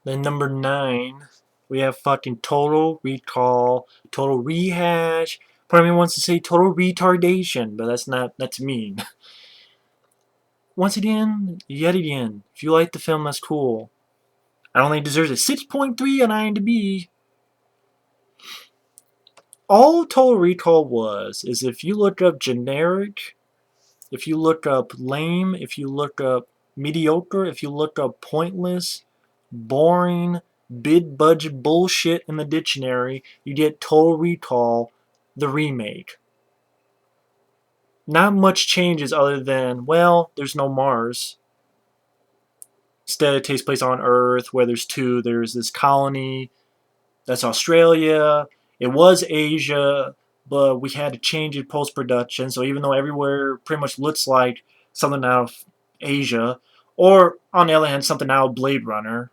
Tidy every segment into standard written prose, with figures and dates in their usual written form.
Then number 9, we have fucking Total Recall, Total Rehash. Part of me wants to say Total Retardation, but that's mean. Once again, yet again, if you like the film, that's cool. I don't think it deserves a 6.3 on IMDb. All Total Recall was is if you look up generic, if you look up lame, if you look up mediocre, if you look up pointless, boring, big budget bullshit in the dictionary, you get Total Recall, the remake. Not much changes other than, well, there's no Mars. Instead, it takes place on Earth, where there's two. There's this colony, that's Australia. It was Asia, but we had to change it post-production. So even though everywhere pretty much looks like something out of Asia, or on the other hand, something out of Blade Runner,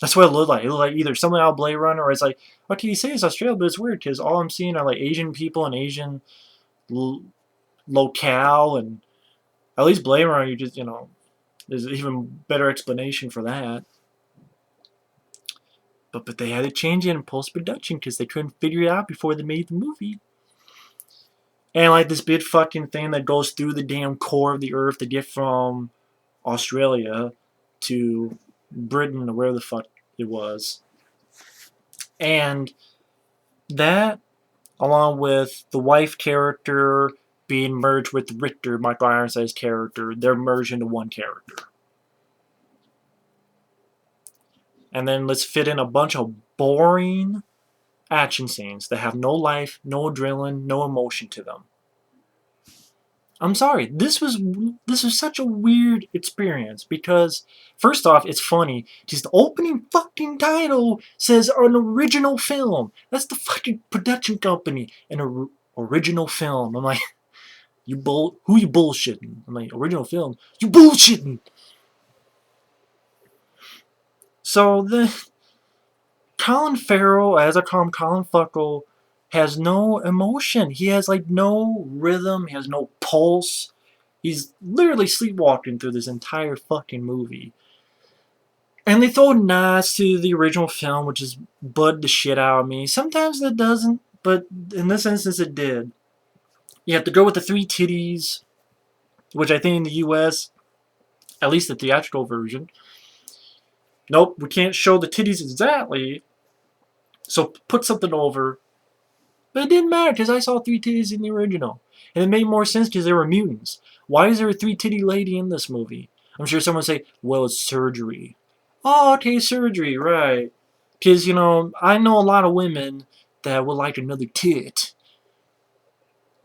that's what it looked like. It looked like either something out of Blade Runner, or it's like, okay, you say it's Australia, but it's weird because all I'm seeing are like Asian people and Asian locale, and at least Blade Runner, you just, there's an even better explanation for that. But they had to change it in post-production because they couldn't figure it out before they made the movie. And like this big fucking thing that goes through the damn core of the earth to get from Australia to Britain or wherever the fuck it was. And that, along with the wife character being merged with Richter, Michael Ironside's character, they're merged into one character. And then let's fit in a bunch of boring action scenes that have no life, no adrenaline, no emotion to them. I'm sorry, this was such a weird experience because, first off, it's funny because the opening fucking title says an original film. That's the fucking production company, an original film. I'm like, who you bullshitting? I'm like, original film, you bullshitting. So the Colin Farrell, as I call him, Colin Fuckle, has no emotion. He has like no rhythm. He has no pulse. He's literally sleepwalking through this entire fucking movie. And they throw nods to the original film, which is bud the shit out of me. Sometimes it doesn't, but in this instance it did. You have to go with the three titties, which I think in the US, at least the theatrical version, nope, we can't show the titties exactly, so put something over. But it didn't matter because I saw three titties in the original. And it made more sense because they were mutants. Why is there a three-titty lady in this movie? I'm sure someone would say, well, it's surgery. Oh, okay, surgery, right. Because, I know a lot of women that would like another tit.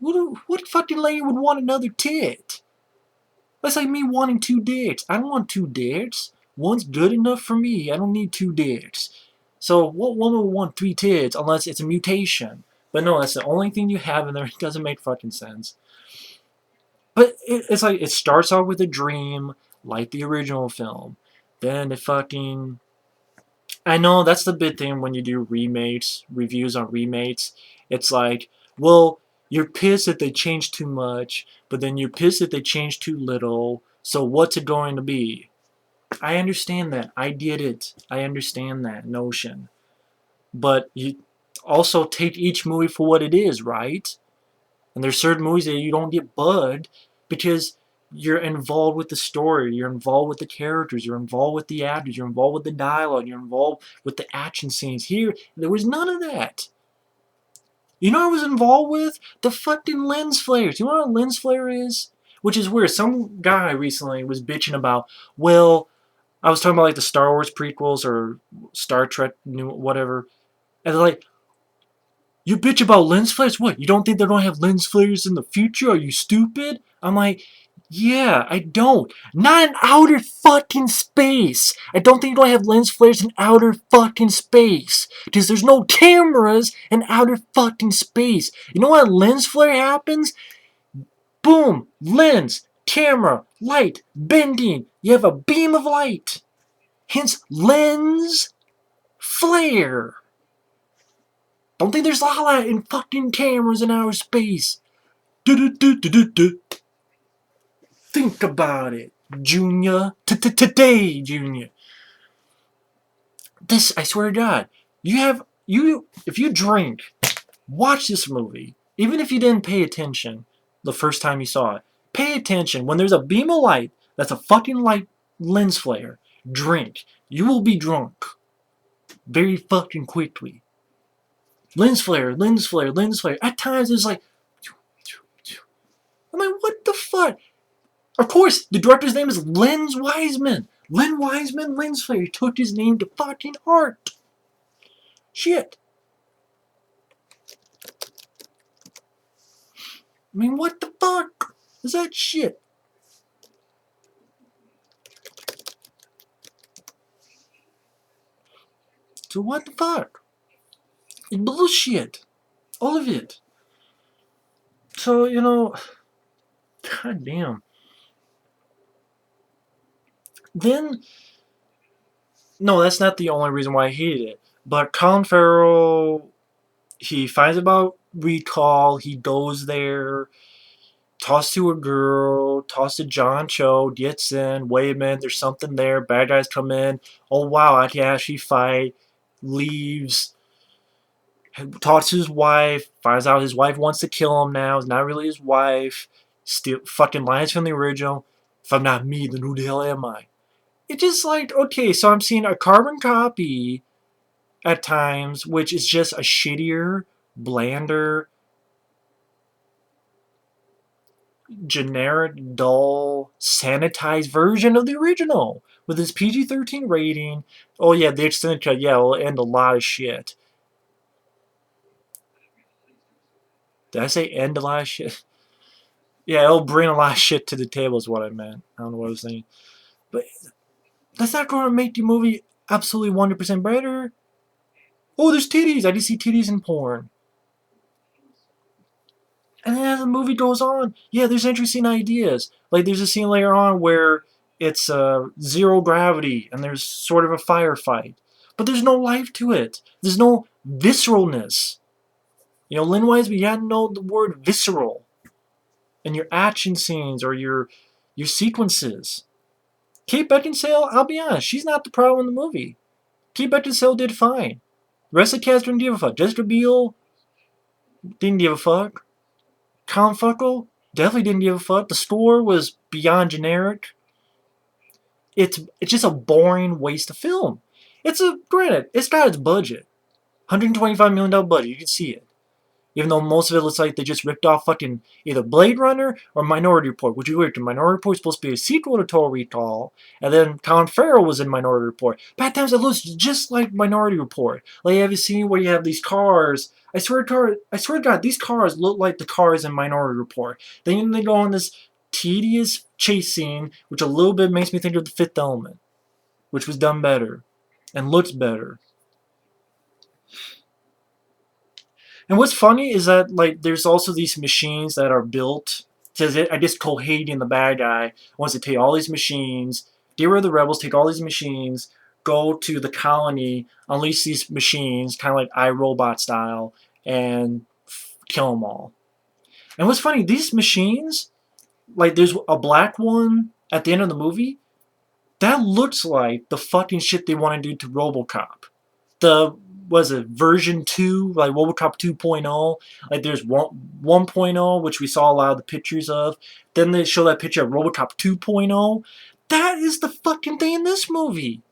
What fucking lady would want another tit? That's like me wanting two dicks. I don't want two dicks. One's good enough for me. I don't need two dicks. So what woman would want three tits unless it's a mutation? But no, that's the only thing you have in there. It doesn't make fucking sense. But it's like, it starts off with a dream, like the original film. Then it fucking... I know, that's the big thing when you do remakes, reviews on remakes. It's like, well, you're pissed that they changed too much, but then you're pissed that they changed too little, so what's it going to be? I understand that. I get it. I understand that notion. But you also take each movie for what it is, right? And there's certain movies that you don't get bugged because you're involved with the story, you're involved with the characters, you're involved with the actors, you're involved with the dialogue, you're involved with the action scenes. Here, there was none of that. You know what I was involved with? The fucking lens flares. You know what a lens flare is? Which is weird. Some guy recently was bitching about, well, I was talking about like the Star Wars prequels or Star Trek, whatever. And they're like, you bitch about lens flares? What, you don't think they're going to have lens flares in the future? Are you stupid? I'm like, yeah, I don't. Not in outer fucking space. I don't think you're going to have lens flares in outer fucking space. Because there's no cameras in outer fucking space. You know what a lens flare happens? Boom, lens, camera, light, bending. You have a beam of light. Hence, lens flare. Don't think there's a lot of that in fucking cameras in outer space. Think about it, Junior. Today, Junior. This, I swear to God, if you drink, watch this movie. Even if you didn't pay attention the first time you saw it, pay attention. When there's a beam of light that's a fucking light lens flare, drink. You will be drunk very fucking quickly. Lens flare, lens flare, lens flare. At times it's like, I'm like, what the fuck? Of course, the director's name is Len Wiseman. Len Wiseman, lens flare. He took his name to fucking heart. Shit. I mean, what the fuck is that shit? So what the fuck? It's bullshit. All of it. So, god damn. Then, no, that's not the only reason why I hated it. But Colin Farrell, he finds about recall, he goes there, talks to a girl, talks to John Cho, gets in, Wiseman, there's something there, bad guys come in, oh wow, I can actually fight, leaves, talks to his wife, finds out his wife wants to kill him now, it's not really his wife, still fucking lines from the original, if I'm not me, then who the hell am I? It's just like, okay, so I'm seeing a carbon copy at times, which is just a shittier, blander, generic, dull, sanitized version of the original. With this PG-13 rating, oh yeah, the extended cut, yeah, will end a lot of shit. Did I say end a lot of shit? Yeah, it'll bring a lot of shit to the table is what I meant. I don't know what I was saying. But that's not going to make the movie absolutely 100% better. Oh, there's titties. I just see titties in porn. And then as the movie goes on, yeah, there's interesting ideas. Like there's a scene later on where it's zero gravity and there's sort of a firefight. But there's no life to it. There's no visceralness. Lynn Wiseman, you gotta know the word visceral in your action scenes or your sequences. Kate Beckinsale, I'll be honest, she's not the problem in the movie. Kate Beckinsale did fine. The rest of the cast didn't give a fuck. Jessica Biel didn't give a fuck. Colin Farrell definitely didn't give a fuck. The score was beyond generic. It's just a boring waste of film. Granted, it's got its budget. $125 million budget, you can see it. Even though most of it looks like they just ripped off fucking either Blade Runner or Minority Report, which is weird. Minority Report is supposed to be a sequel to Total Recall, and then Colin Farrell was in Minority Report. But at times it looks just like Minority Report. Like, have you seen where you have these cars? I swear to God, these cars look like the cars in Minority Report. Then they go on this tedious chase scene, which a little bit makes me think of The Fifth Element, which was done better and looks better. And what's funny is that like there's also these machines that are built. I guess Colhadian, the bad guy, wants to take all these machines, get rid of the rebels, take all these machines, go to the colony, unleash these machines, kind of like iRobot style, and kill them all. And what's funny, these machines, like there's a black one at the end of the movie, that looks like the fucking shit they want to do to RoboCop. The was it version 2, like RoboCop 2.0. Like there's 1.0, which we saw a lot of the pictures of. Then they show that picture of RoboCop 2.0. That is the fucking thing in this movie.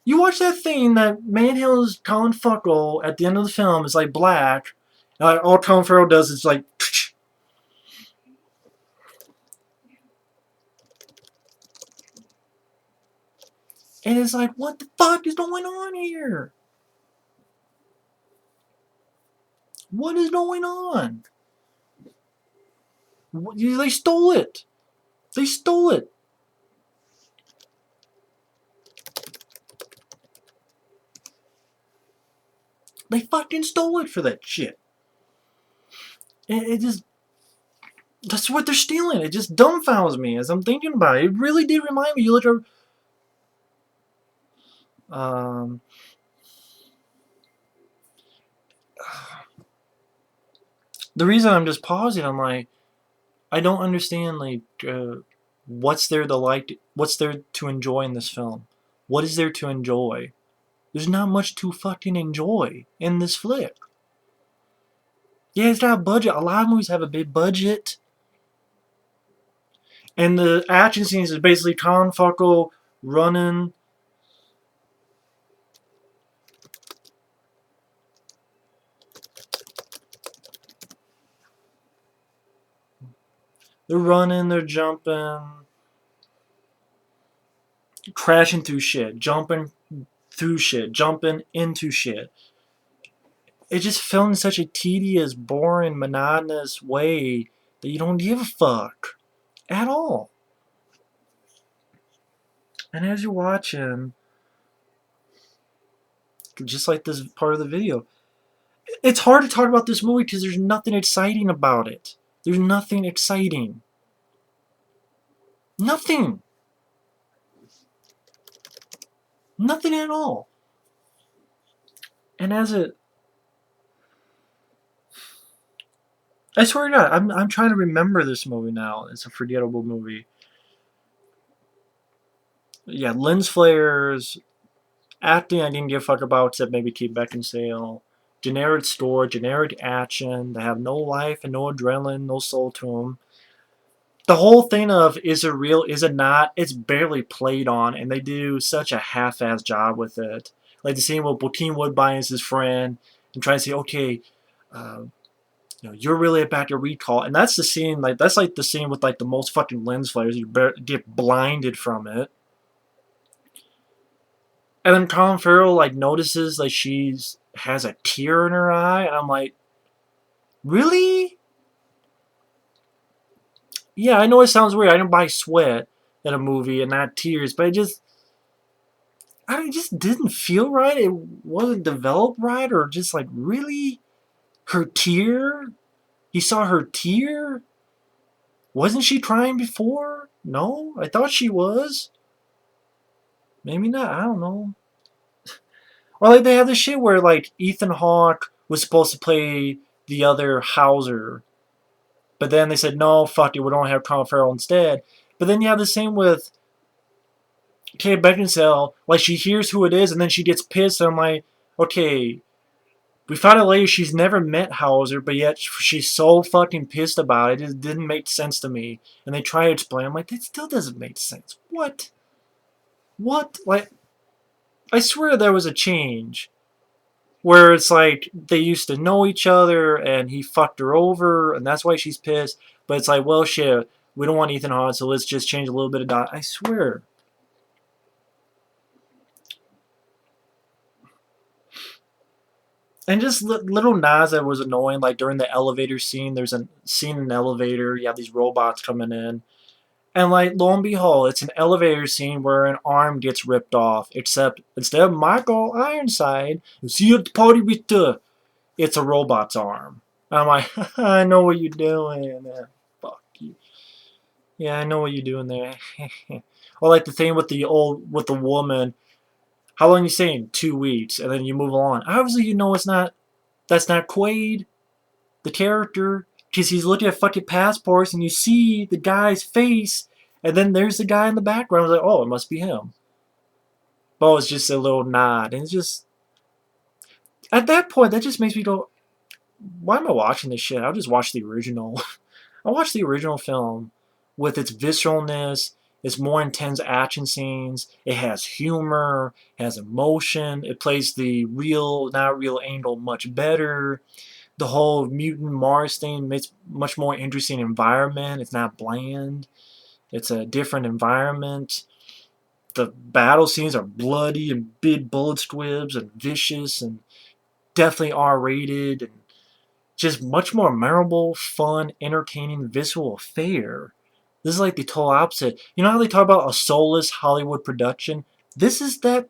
You watch that thing that Manhill's Colin Farrell at the end of the film is like black. All Colin Farrell does is like. And it's like, what the fuck is going on here? What is going on? They stole it. They stole it. They fucking stole it for that shit. It just. That's what they're stealing. It just dumbfounds me as I'm thinking about it. It really did remind me. You look at. The reason I'm just pausing, I'm like, I don't understand, like, what's there to like? What's there to enjoy in this film? What is there to enjoy? There's not much to fucking enjoy in this flick. Yeah, it's got a budget. A lot of movies have a big budget. And the action scenes is basically Colin Farrell running. They're running, they're jumping, crashing through shit, jumping through shit, jumping into shit. It just filmed in such a tedious, boring, monotonous way that you don't give a fuck at all. And as you're watching, just like this part of the video, it's hard to talk about this movie because there's nothing exciting about it. There's nothing exciting. Nothing. Nothing at all. And as it, I swear to God, I'm trying to remember this movie now. It's a forgettable movie. Yeah, lens flares, acting I didn't give a fuck about except maybe Kate Beckinsale. Generic story, generic action. They have no life and no adrenaline, no soul to them. The whole thing of is it real, is it not, it's barely played on, and they do such a half-ass job with it. Like the scene where Bokeem Woodbine is his friend and trying to say, okay, uh, you're really about your recall, and that's the scene. Like that's like the scene with like the most fucking lens flares. You get blinded from it. And then Colin Farrell like notices like she's has a tear in her eye, and I'm like, really? Yeah, I know it sounds weird. I didn't buy sweat in a movie and not tears, but it just didn't feel right. It wasn't developed right, or just like really, her tear. He saw her tear. Wasn't she crying before? No, I thought she was. Maybe not. I don't know. Or like they have this shit where like Ethan Hawke was supposed to play the other Hauser, but then they said no, fuck it, we don't have Colin Farrell instead. But then you have the same with Kate Beckinsale. Like she hears who it is and then she gets pissed. And I'm like, okay, we found out later she's never met Hauser, but yet she's so fucking pissed about it. It didn't make sense to me. And they try to explain. I'm like, that still doesn't make sense. What? What? Like, I swear there was a change where it's like they used to know each other and he fucked her over and that's why she's pissed. But it's like, well, shit, we don't want Ethan Hawke, so let's just change a little bit of dot. I swear. And just little nods that was annoying, like during the elevator scene, there's a scene in an elevator, you have these robots coming in. And like, lo and behold, it's an elevator scene where an arm gets ripped off, except instead of Michael Ironside, you see at the party with the, it's a robot's arm. I'm like, I know what you're doing. Fuck you. Yeah, I know what you're doing there. Or like the thing with the woman. How long are you saying? 2 weeks, and then you move on. Obviously, you know that's not Quaid, the character, because he's looking at fucking passports, and you see the guy's face, and then there's the guy in the background. I was like, oh, it must be him. But it's just a little nod, and it's just at that point that just makes me go, why am I watching this shit? I'll just watch the original. I watched the original film with its visceralness, its more intense action scenes. It has humor, it has emotion. It plays the real, not real angle much better. The whole mutant Mars thing makes much more interesting environment. It's not bland. It's a different environment. The battle scenes are bloody and big bullet squibs and vicious and definitely R-rated and just much more memorable, fun, entertaining, visual affair. This is like the total opposite. You know how they talk about a soulless Hollywood production? This is that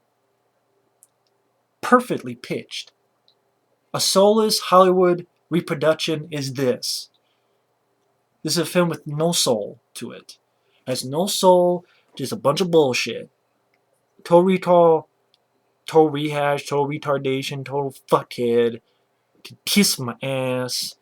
perfectly pitched. A soulless Hollywood reproduction is this. This is a film with no soul to it. It has no soul, just a bunch of bullshit. Total recall, total rehash, total retardation, total fuckhead. Kiss my ass.